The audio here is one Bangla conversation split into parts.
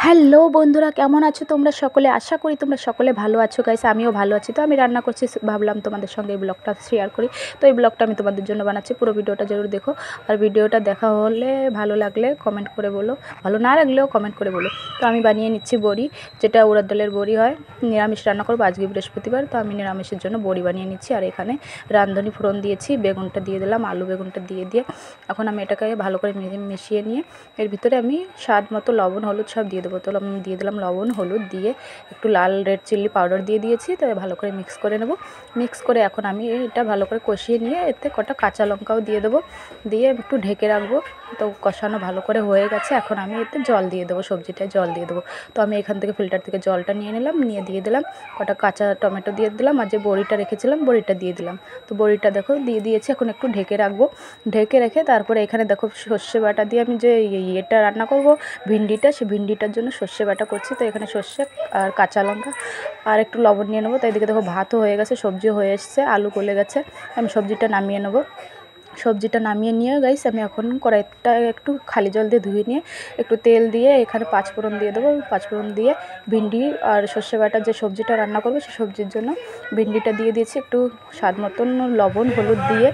হ্যালো বন্ধুরা, কেমন আছো তোমরা সকলে? আশা করি তোমরা সকলে ভালো আছো। গাইস, আমিও ভালো আছি। তো আমি রান্না করছি, ভাবলাম তোমাদের সঙ্গে এই ব্লগটা শেয়ার করি। তো এই ব্লগটা আমি তোমাদের জন্য বানাচ্ছি, পুরো ভিডিওটা জরুর দেখো। আর ভিডিওটা দেখা হলে ভালো লাগলে কমেন্ট করে বলো, ভালো না লাগলেও কমেন্ট করে বলো। তো আমি বানিয়ে নিচ্ছি বড়ি, যেটা উড়দ ডালের বড়ি হয়। নিরামিষ রান্না করবো, আজকে বৃহস্পতিবার, তো আমি নিরামিষের জন্য বড়ি বানিয়ে নিচ্ছি। আর এখানে রাঁধুনি ফোড়ন দিয়েছি, বেগুনটা দিয়ে দিলাম, আলু বেগুনটা দিয়ে এখন আমি এটাকে ভালো করে মিশিয়ে নিয়ে এর ভিতরে আমি স্বাদ মতো লবণ হলুদ সব দিয়ে দেবো। তো আমি দিয়ে দিলাম লবণ হলুদ দিয়ে, একটু লাল রেড চিলি পাউডার দিয়ে দিয়েছি। তো ভালো করে মিক্স করে নেব। মিক্স করে এখন আমি এটা ভালো করে কষিয়ে নিয়ে এতে কটা কাঁচা লঙ্কাও দিয়ে দেবো, দিয়ে একটু ঢেকে রাখবো। তো কষানো ভালো করে হয়ে গেছে, এখন আমি এতে জল দিয়ে দেবো, সবজিটায় জল দিয়ে দেবো। তো আমি এখান থেকে ফিল্টার থেকে জলটা নিয়ে নিলাম, নিয়ে দিয়ে দিলাম কটা কাঁচা টমেটো দিয়ে দিলাম, আর যে বড়িটা রেখেছিলাম বড়িটা দিয়ে দিলাম। তো বড়িটা দেখো দিয়ে দিয়েছি, এখন একটু ঢেকে রাখবো। ঢেকে রেখে তারপরে এখানে দেখো সর্ষে বাটা দিয়ে আমি যে ইয়েটা রান্না করব, ভিন্ডিটা, সেই ভিন্ডিটার জন্য সর্ষে বাটা করছি। তো এখানে সর্ষে আর কাঁচা লঙ্কা আর একটু লবণ নিয়ে নেবো। তাই এদিকে দেখো ভাতও হয়ে গেছে, সবজিও হয়ে এসছে, আলু গলে গেছে। আমি সবজিটা নামিয়ে নেবো। সবজিটা নামিয়ে নিয়ে গাইস আমি এখন কড়াইটা একটু খালি জল দিয়ে ধুয়ে নিয়ে একটু তেল দিয়ে এখানে পাঁচফোড়ন দিয়ে দেবো। পাঁচফোড়ন দিয়ে ভিন্ডি আর সর্ষে বাটার যে সবজিটা রান্না করবো সেই সবজির জন্য ভিন্ডিটা দিয়ে দিয়েছি। একটু স্বাদ মতন লবণ হলুদ দিয়ে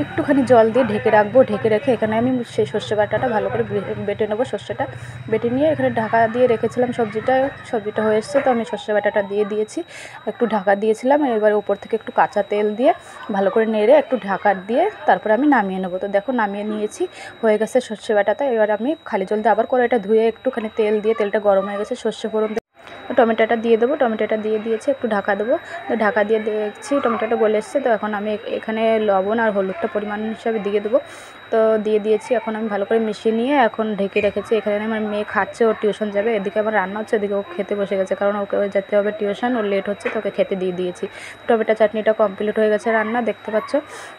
একটুখানি জল দিয়ে ঢেকে রাখবো। ঢেকে রেখে এখানে আমি সেই সর্ষে বাটাটা ভালো করে বেটে নেবো। সর্ষেটা বেটে নিয়ে এখানে ঢাকা দিয়ে রেখেছিলাম, সবজিটা হয়ে এসছে। তো আমি সর্ষে বাটাটা দিয়ে দিয়েছি, একটু ঢাকা দিয়েছিলাম। এবার উপর থেকে একটু কাঁচা তেল দিয়ে ভালো করে নেড়ে একটু ঢাকা দিয়ে তারপর আমি নামিয়ে নেবো। তো দেখো নামিয়ে নিয়েছি, হয়ে গেছে সর্ষে বাটাটা। এবার আমি খালি জল দিয়ে আবার করে এটা ধুয়ে একটুখানি তেল দিয়ে, তেলটা গরম হয়ে গেছে, সর্ষে ফোড়ন টমেটোটা দিয়ে দেবো। টমেটোটা দিয়ে দিয়েছি, একটু ঢাকা দেবো। তো ঢাকা দিয়ে দেখছি টমেটোটা গলে এসছে। তো এখন আমি এখানে লবণ আর হলুদটা পরিমাণ হিসাবে দিয়ে দেবো। তো দিয়ে দিয়েছি, এখন আমি ভালো করে মিশিয়ে নিয়ে এখন ঢেকে রেখেছি। এখানে আমার মেয়ে খাচ্ছে, ওর টিউশন যাবে। এদিকে আমার রান্না হচ্ছে, এদিকে ও খেতে বসে গেছে, কারণ ওকে যেতে হবে টিউশন, ওর লেট হচ্ছে। তো ওকে খেতে দিয়ে দিয়েছি। টমেটো চাটনিটা কমপ্লিট হয়ে গেছে, রান্না দেখতে পাচ্ছ।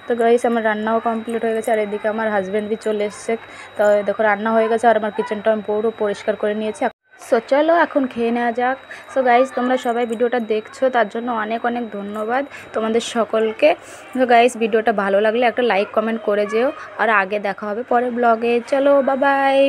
তো গাইস আমার রান্নাও কমপ্লিট হয়ে গেছে। আর এদিকে আমার হাজব্যান্ড বি চলে এসছে। তো দেখো রান্না হয়ে গেছে, আর আমার কিচেনটা আমি পুরো পরিষ্কার করে নিয়েছি। সো চলো এখন খেয়ে নেওয়া যাক। সো গাইজ তোমরা সবাই ভিডিওটা দেখছো, তার জন্য অনেক অনেক ধন্যবাদ তোমাদের সকলকে। তো গাইজ ভিডিওটা ভালো লাগলে একটা লাইক কমেন্ট করে যেও। আর আগে দেখা হবে পরের ব্লগে। চলো বাই বাই।